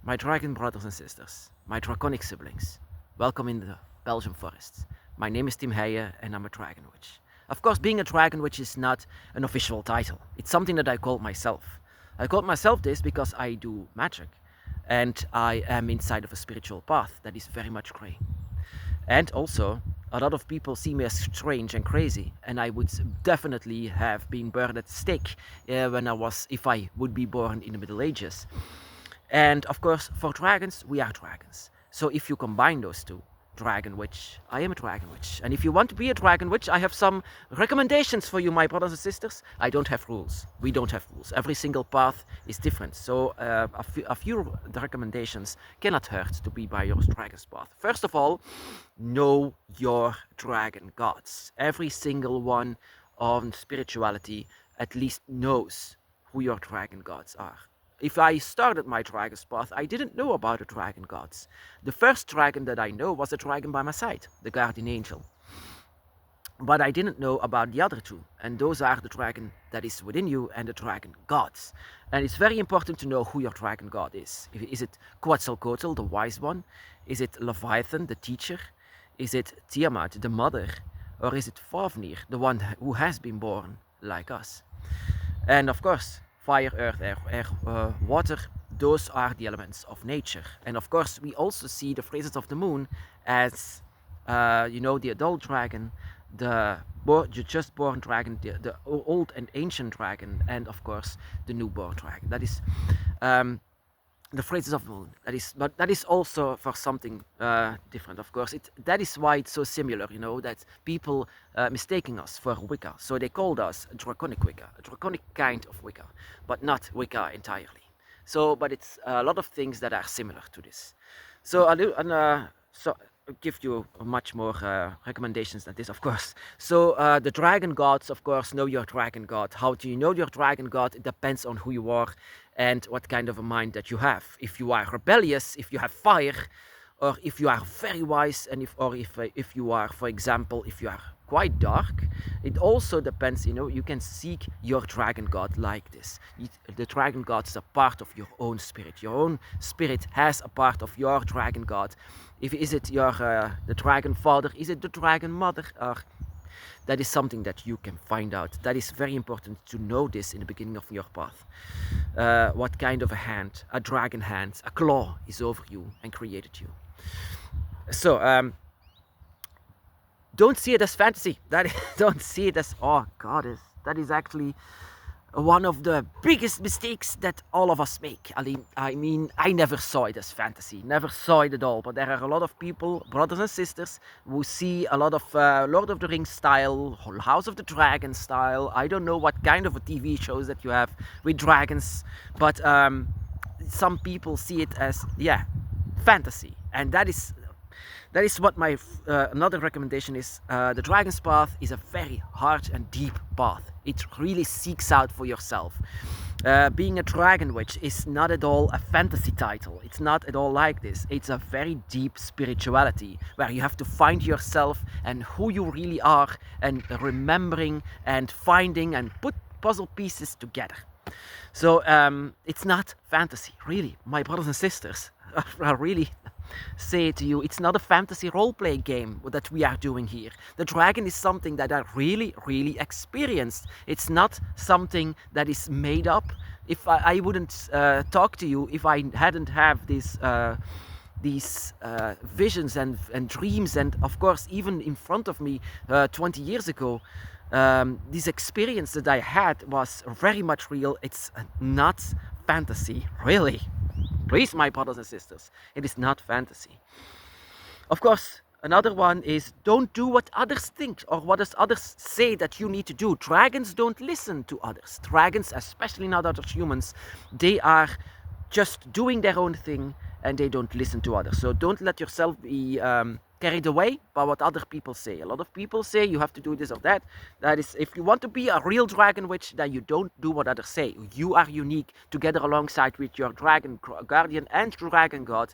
My dragon brothers and sisters, my draconic siblings, welcome in the Belgian forests. My name is Tim Heijen and I'm a dragon witch. Of course, being a dragon witch is not an official title. It's something that I call myself. I call myself this because I do magic and I am inside of a spiritual path that is very much grey. And also, a lot of people see me as strange and crazy, and I would definitely have been burned at the stake if I would be born in the Middle Ages. And of course, for dragons, we are dragons. So if you combine those two, dragon witch, I am a dragon witch. And if you want to be a dragon witch, I have some recommendations for you, my brothers and sisters. I don't have rules. We don't have rules. Every single path is different. So a few recommendations cannot hurt to be by your dragon's path. First of all, know your dragon gods. Every single one on spirituality at least knows who your dragon gods are. If I started my dragon's path, I didn't know about the dragon gods. The first dragon that I know was a dragon by my side, the guardian angel. But I didn't know about the other two, and those are the dragon that is within you and the dragon gods. And it's very important to know who your dragon god is. Is it Quetzalcoatl, the wise one? Is it Leviathan, the teacher? Is it Tiamat, the mother? Or is it Fafnir, the one who has been born like us? And of course, fire, earth, air, water, those are the elements of nature. And of course, we also see the phases of the moon as, the adult dragon, the just born dragon, the old and ancient dragon, and of course, the newborn dragon. That is the phrases of the moon. That is also for something different, of course. That is why it's so similar, that people mistaking us for Wicca. So they called us a draconic Wicca, a draconic kind of Wicca, but not Wicca entirely. So, but it's a lot of things that are similar to this. So I'll give you much more recommendations than this, of course. So the dragon gods, of course, know your dragon god. How do you know your dragon god? It depends on who you are and what kind of a mind that you have. If you are rebellious, if you have fire, or if you are very wise, and if you are, for example, if you are quite dark, it also depends. You can seek your dragon god like this. The dragon god is a part of your own spirit. Your own spirit has a part of your dragon god. Is it the dragon father? Is it the dragon mother? Or that is something that you can find out. That is very important to know this in the beginning of your path. What kind of a hand, a dragon hand, a claw is over you and created you. So don't see it as fantasy. Don't see it as, oh goddess. That is actually one of the biggest mistakes that all of us make. I mean, I never saw it as fantasy, never saw it at all. But there are a lot of people, brothers and sisters, who see a lot of Lord of the Rings style, House of the Dragon style. I don't know what kind of a TV shows that you have with dragons, but some people see it as, fantasy. And that is what my another recommendation is. The Dragon's Path is a very hard and deep path. It really seeks out for yourself. Being a dragon witch is not at all a fantasy title. It's not at all like this. It's a very deep spirituality where you have to find yourself and who you really are, and remembering and finding and put puzzle pieces together. So it's not fantasy, really. My brothers and sisters are really say to you, it's not a fantasy role-play game that we are doing here. The dragon is something that I really, really experienced. It's not something that is made up. If I wouldn't talk to you if I hadn't have these visions and dreams, and of course even in front of me 20 years ago, this experience that I had was very much real. It's not fantasy, really. Please, my brothers and sisters, it is not fantasy. Of course, another one is don't do what others think or what others say that you need to do. Dragons don't listen to others. Dragons, especially not other humans, they are just doing their own thing and they don't listen to others. So don't let yourself be carried away by what other people say. A lot of people say you have to do this or that. That is, if you want to be a real dragon witch, then you don't do what others say. You are unique together alongside with your dragon guardian and dragon god.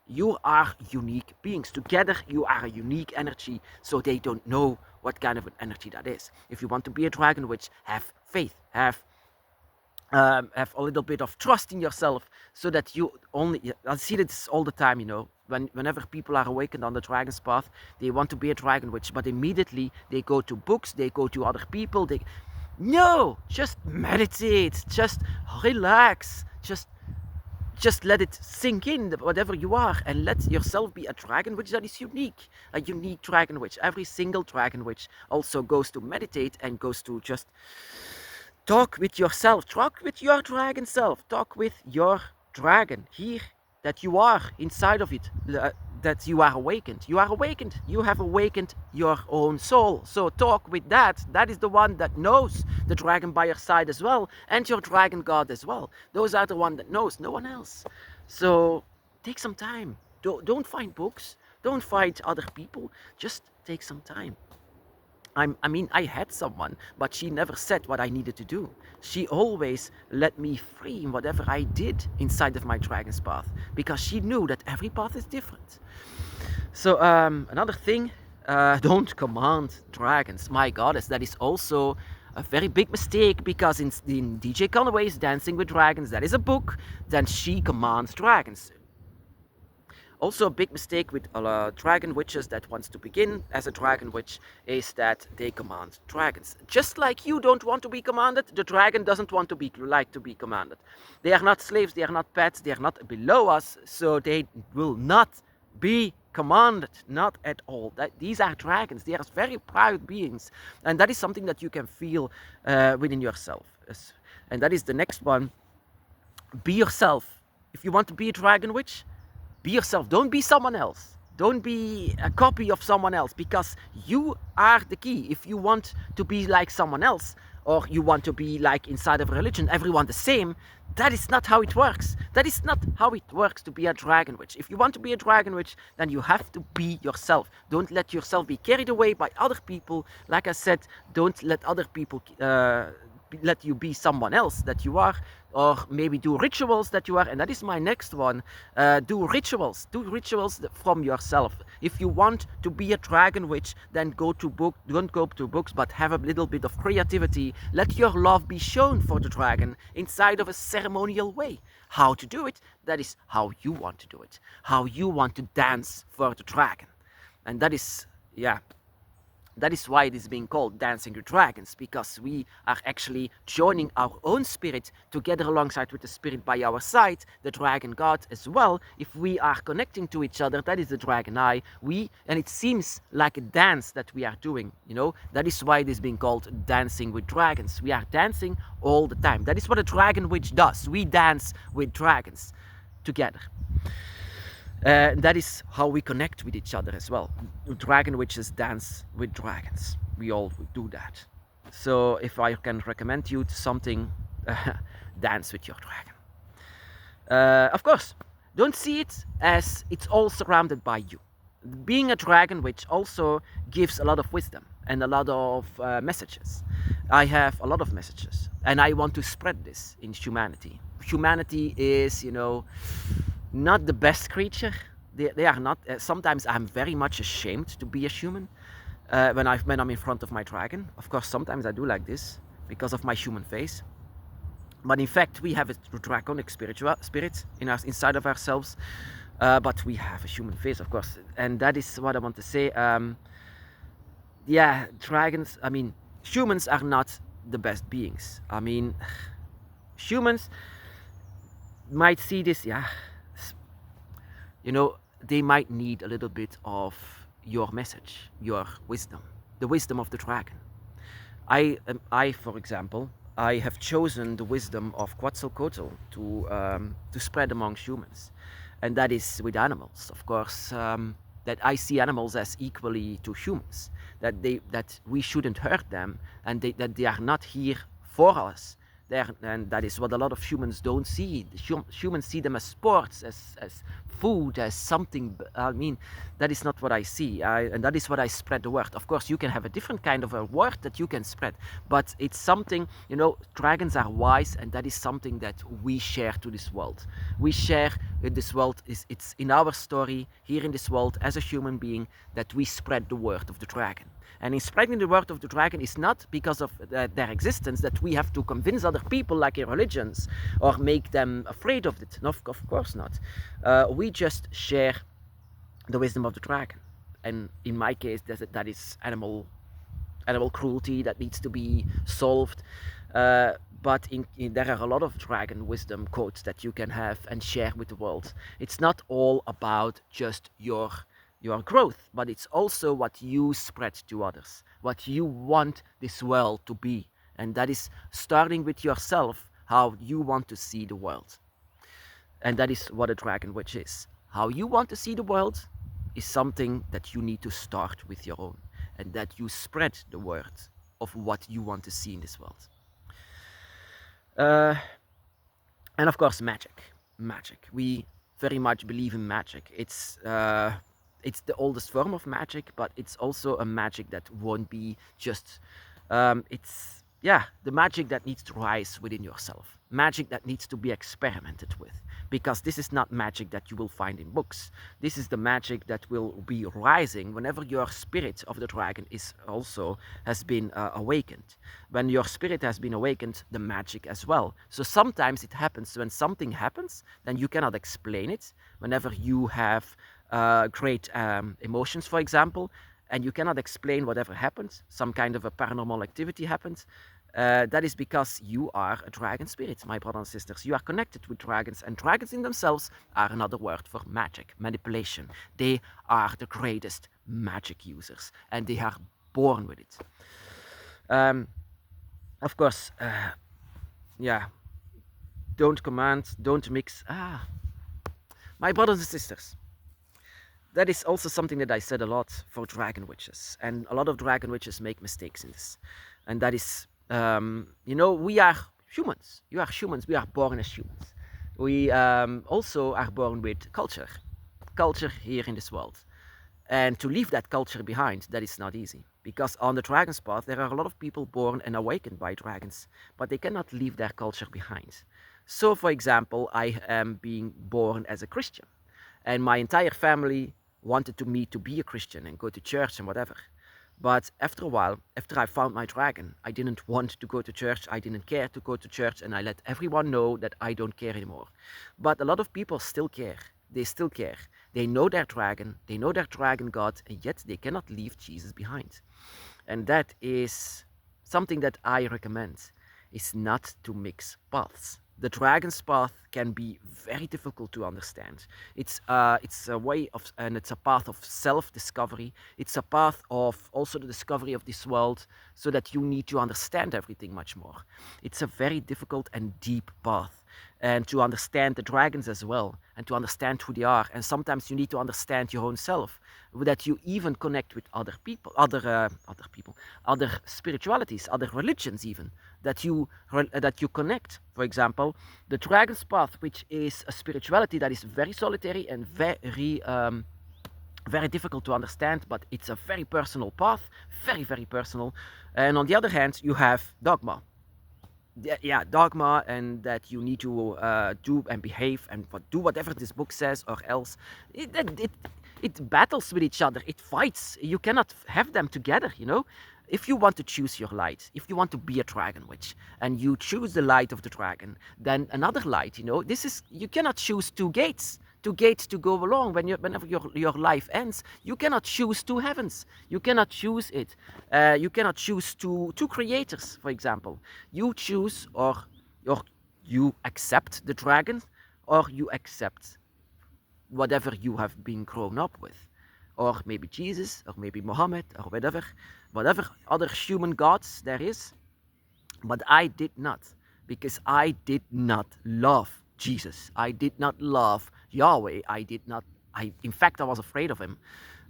You are unique beings. Together you are a unique energy, so they don't know what kind of an energy that is. If you want to be a dragon witch, have faith, have have a little bit of trust in yourself, so that you only, I see this all the time, whenever people are awakened on the dragon's path, they want to be a dragon witch, but immediately they go to books, they go to other people, no, just meditate, just relax, just let it sink in, whatever you are, and let yourself be a dragon witch that is unique, a unique dragon witch. Every single dragon witch also goes to meditate and goes to just talk with yourself, talk with your dragon self, talk with your dragon here, that you are inside of it, that you are awakened. You are awakened. You have awakened your own soul. So talk with that. That is the one that knows the dragon by your side as well, and your dragon god as well. Those are the one that knows, no one else. So take some time. Don't find books. Don't find other people. Just take some time. I had someone, but she never said what I needed to do. She always let me free in whatever I did inside of my dragon's path, because she knew that every path is different. So another thing, don't command dragons. My goddess, that is also a very big mistake, because in DJ Conway's Dancing with Dragons, that is a book, then she commands dragons. Also, a big mistake with dragon witches that wants to begin as a dragon witch is that they command dragons. Just like you don't want to be commanded, the dragon doesn't want to be commanded. They are not slaves, they are not pets, they are not below us, so they will not be commanded, not at all. These are dragons, they are very proud beings, and that is something that you can feel within yourself. And that is the next one. Be yourself. If you want to be a dragon witch, be yourself. Don't be someone else. Don't be a copy of someone else, because you are the key. If you want to be like someone else, or you want to be like inside of a religion, everyone the same, that is not how it works. That is not how it works to be a dragon witch. If you want to be a dragon witch, then you have to be yourself. Don't let yourself be carried away by other people. Like I said, don't let other people let you be someone else that you are, or maybe do rituals that you are. And that is my next one. Do rituals from yourself. If you want to be a dragon witch, then don't go to books, but have a little bit of creativity. Let your love be shown for the dragon inside of a ceremonial way. How to do it, that is how you want to do it, how you want to dance for the dragon. And that is why it is being called Dancing with Dragons, because we are actually joining our own spirit together alongside with the spirit by our side, the dragon god as well. If we are connecting to each other, that is the dragon eye. And it seems like a dance that we are doing, That is why it is being called Dancing with Dragons. We are dancing all the time. That is what a dragon witch does. We dance with dragons together. That is how we connect with each other as well. Dragon witches dance with dragons. We all do that. So if I can recommend you to something, dance with your dragon. Of course, don't see it as it's all surrounded by you. Being a dragon witch also gives a lot of wisdom and a lot of messages. I have a lot of messages, and I want to spread this in humanity. Humanity is, not the best creature. They are not. Sometimes I'm very much ashamed to be a human when I'm in front of my dragon. Of course, sometimes I do like this because of my human face. But in fact, we have a draconic spirit inside of ourselves. But we have a human face, of course, and that is what I want to say. Dragons. Humans are not the best beings. Humans might see this. They might need a little bit of your message, your wisdom, the wisdom of the dragon. For example, I have chosen the wisdom of Quetzalcoatl to spread among humans, and that is with animals, of course. That I see animals as equally to humans, that we shouldn't hurt them, and that they are not here for us. And that is what a lot of humans don't see. Humans see them as sports, as food, as something. That is not what I see. And that is what I spread the word. Of course, you can have a different kind of a word that you can spread, but it's something, dragons are wise, and that is something that we share to this world. We share with this world. It's in our story here in this world as a human being that we spread the word of the dragon. And in spreading the word of the dragon is not because of their existence that we have to convince other people like in religions or make them afraid of it. No, of course not. We just share the wisdom of the dragon. And in my case, that is animal cruelty that needs to be solved. But there are a lot of dragon wisdom quotes that you can have and share with the world. It's not all about just your growth, but it's also what you spread to others, what you want this world to be. And that is starting with yourself, how you want to see the world. And that is what a dragon witch is. How you want to see the world is something that you need to start with your own, and that you spread the word of what you want to see in this world. And of course, magic. We very much believe in magic. It's the oldest form of magic, but it's also a magic that won't be just. The magic that needs to rise within yourself. Magic that needs to be experimented with, because this is not magic that you will find in books. This is the magic that will be rising whenever your spirit of the dragon has been awakened. When your spirit has been awakened, the magic as well. So sometimes it happens when something happens, then you cannot explain it. Whenever you have great emotions, for example, and you cannot explain whatever happens, some kind of a paranormal activity happens, that is because you are a dragon spirit, my brothers and sisters. You are connected with dragons, and dragons in themselves are another word for magic, manipulation. They are the greatest magic users, and they are born with it. Of course, don't command, don't mix. My brothers and sisters, that is also something that I said a lot for dragon witches, and a lot of dragon witches make mistakes in this, and that is, we are humans. You are humans. We are born as humans. We also are born with culture here in this world, and to leave that culture behind, that is not easy, because on the dragon's path there are a lot of people born and awakened by dragons, but they cannot leave their culture behind. So, for example, I am being born as a Christian, and my entire family wanted me to be a Christian and go to church and whatever. But after a while, after I found my dragon, I didn't want to go to church, I didn't care to go to church, and I let everyone know that I don't care anymore. But a lot of people still care. They still care. They know their dragon God, and yet they cannot leave Jesus behind. And that is something that I recommend, is not to mix paths. The dragon's path can be very difficult to understand. It's a way of, and it's a path of self-discovery. It's a path of also the discovery of this world, so that you need to understand everything much more. It's a very difficult and deep path, and to understand the dragons as well, and to understand who they are. And sometimes you need to understand your own self, that you even connect with other people, other spiritualities, other religions, even that you connect. For example, the dragon's path, which is a spirituality that is very solitary and very difficult to understand, but it's a very personal path, very personal. And on the other hand, you have dogma. Dogma, and that you need to do and behave and do whatever this book says, or else it battles with each other. It fights. You cannot have them together. If you want to choose your light, if you want to be a dragon witch, and you choose the light of the dragon, then another light. You cannot choose two gates to go along. Whenever your life ends, you cannot choose two heavens. You cannot choose it. You cannot choose two creators, for example. You choose, or you accept the dragon, or you accept whatever you have been grown up with, or maybe Jesus, or maybe Muhammad, or whatever other human gods there is. But I did not, because I did not love Jesus. I did not love Yahweh. In fact, I was afraid of him,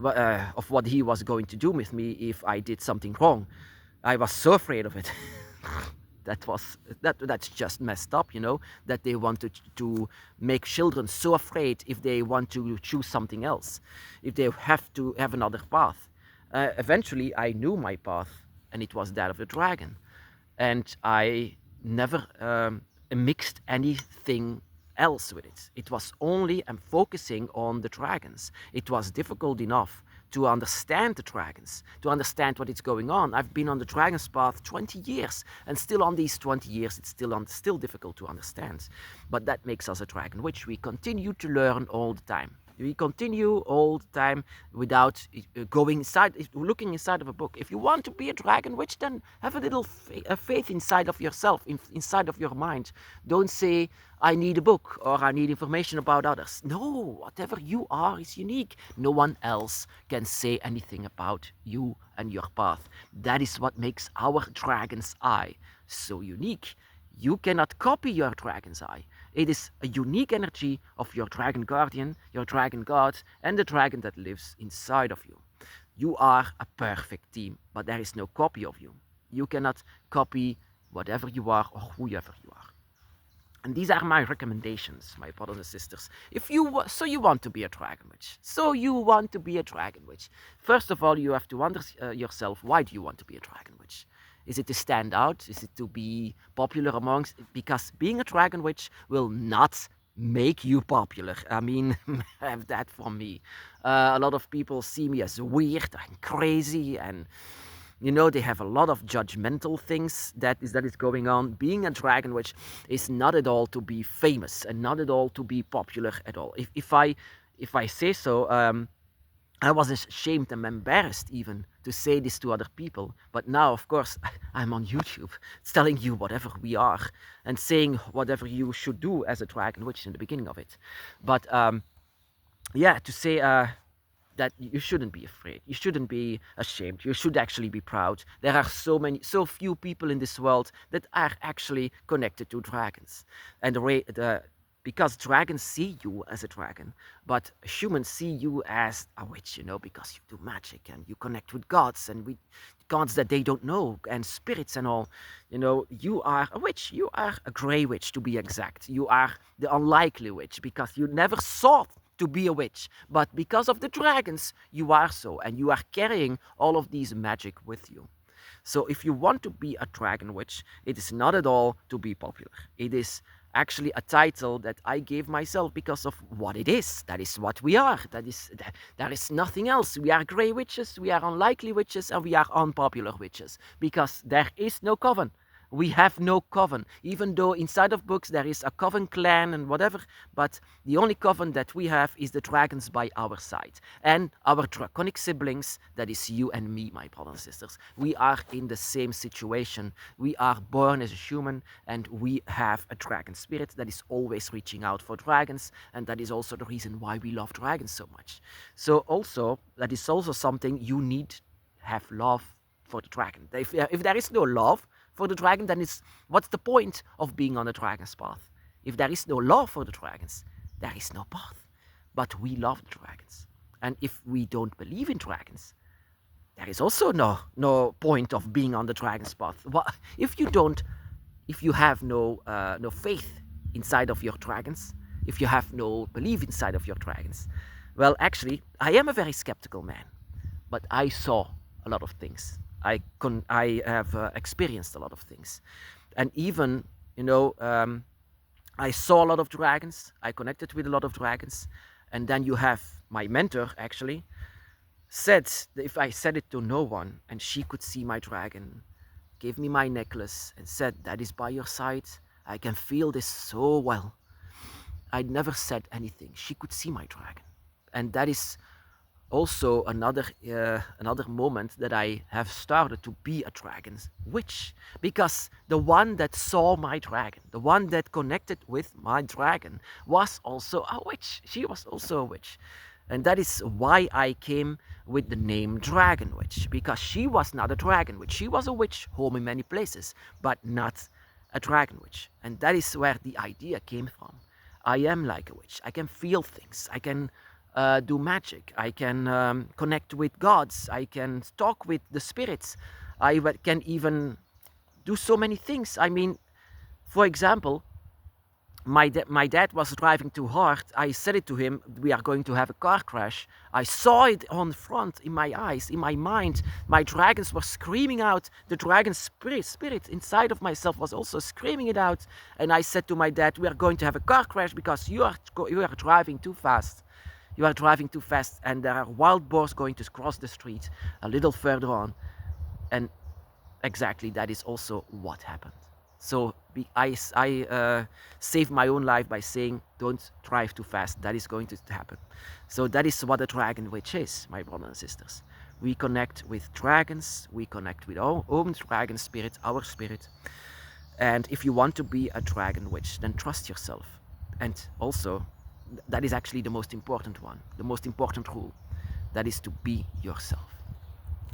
of what he was going to do with me if I did something wrong. I was so afraid of it. That's just messed up, that they want to make children so afraid if they want to choose something else, if they have to have another path. Eventually, I knew my path, and it was that of the dragon, and I never mixed anything else with it. It was only focusing on the dragons. It was difficult enough to understand the dragons, to understand what is going on. I've been on the dragon's path 20 years, and still on these 20 years, it's still difficult to understand. But that makes us a dragon witch. We continue to learn all the time. We continue all the time without going inside, looking inside of a book. If you want to be a dragon witch, then have a little faith inside of yourself, inside of your mind. Don't say, I need a book or I need information about others. No, whatever you are is unique. No one else can say anything about you and your path. That is what makes our dragon's eye so unique. You cannot copy your dragon's eye. It is a unique energy of your dragon guardian, your dragon god, and the dragon that lives inside of you. You are a perfect team, but there is no copy of you. You cannot copy whatever you are or whoever you are. And these are my recommendations, my brothers and sisters. If you want to be a dragon witch. First of all, you have to wonder yourself, why do you want to be a dragon witch? Is it to stand out? Is it to be popular amongst? Because being a dragon witch will not make you popular. I mean, have that from me. A lot of people see me as weird and crazy, and they have a lot of judgmental things that is going on. Being a dragon witch is not at all to be famous and not at all to be popular at all. If I say so, I was ashamed and embarrassed even to say this to other people. But now, of course, I'm on YouTube telling you whatever we are and saying whatever you should do as a dragon witch in the beginning of it. But to say that you shouldn't be afraid. You shouldn't be ashamed. You should actually be proud. There are so few people in this world that are actually connected to dragons. And because dragons see you as a dragon, but humans see you as a witch, because you do magic and you connect with gods and with gods that they don't know and spirits and all. You are a witch. You are a grey witch, to be exact. You are the unlikely witch because you never sought to be a witch, but because of the dragons, you are so, and you are carrying all of these magic with you. So if you want to be a dragon witch, it is not at all to be popular. It is actually a title that I gave myself because of what it is. That is what we are. There is nothing else. We are grey witches, we are unlikely witches, and we are unpopular witches, because there is no coven. We have no coven, even though inside of books there is a coven clan and whatever, but the only coven that we have is the dragons by our side. And our draconic siblings, that is you and me, my brothers and sisters. We are in the same situation. We are born as a human, and we have a dragon spirit that is always reaching out for dragons, and that is also the reason why we love dragons so much. So also, that is also something you need to have love for the dragon. If there is no love for the dragon, then what's the point of being on the dragon's path? If there is no love for the dragons, there is no path. But we love the dragons. And if we don't believe in dragons, there is also no point of being on the dragon's path. If you have no faith inside of your dragons, if you have no belief inside of your dragons, well, actually, I am a very skeptical man, but I saw a lot of things. I have experienced a lot of things, and even I saw a lot of dragons. I connected with a lot of dragons, and then you have my mentor actually said that if I said it to no one and she could see my dragon, gave me my necklace and said, that is by your side. I can feel this so well. I never said anything. She could see my dragon, and that is also another moment that I have started to be a dragon witch, because the one that saw my dragon, the one that connected with my dragon, was also a witch. She was also a witch, and that is why I came with the name Dragon Witch, because she was not a dragon witch. She was a witch home in many places, but not a dragon witch, and that is where the idea came from. I am like a witch. I can feel things. I can do magic. I can connect with gods. I can talk with the spirits. I can even do so many things. I mean, for example, my dad was driving too hard. I said it to him, we are going to have a car crash. I saw it on front in my eyes, in my mind. My dragons were screaming out. The dragon spirit inside of myself was also screaming it out. And I said to my dad, we are going to have a car crash because you are driving too fast. You are driving too fast and there are wild boars going to cross the street a little further on, and exactly that is also what happened. So I saved my own life by saying, don't drive too fast. That is going to happen. So that is what a dragon witch is, my brothers and sisters. We connect with dragons. We connect with our own dragon spirit, our spirit. And if you want to be a dragon witch, then trust yourself. And also, that is actually the most important one, the most important rule. That is to be yourself.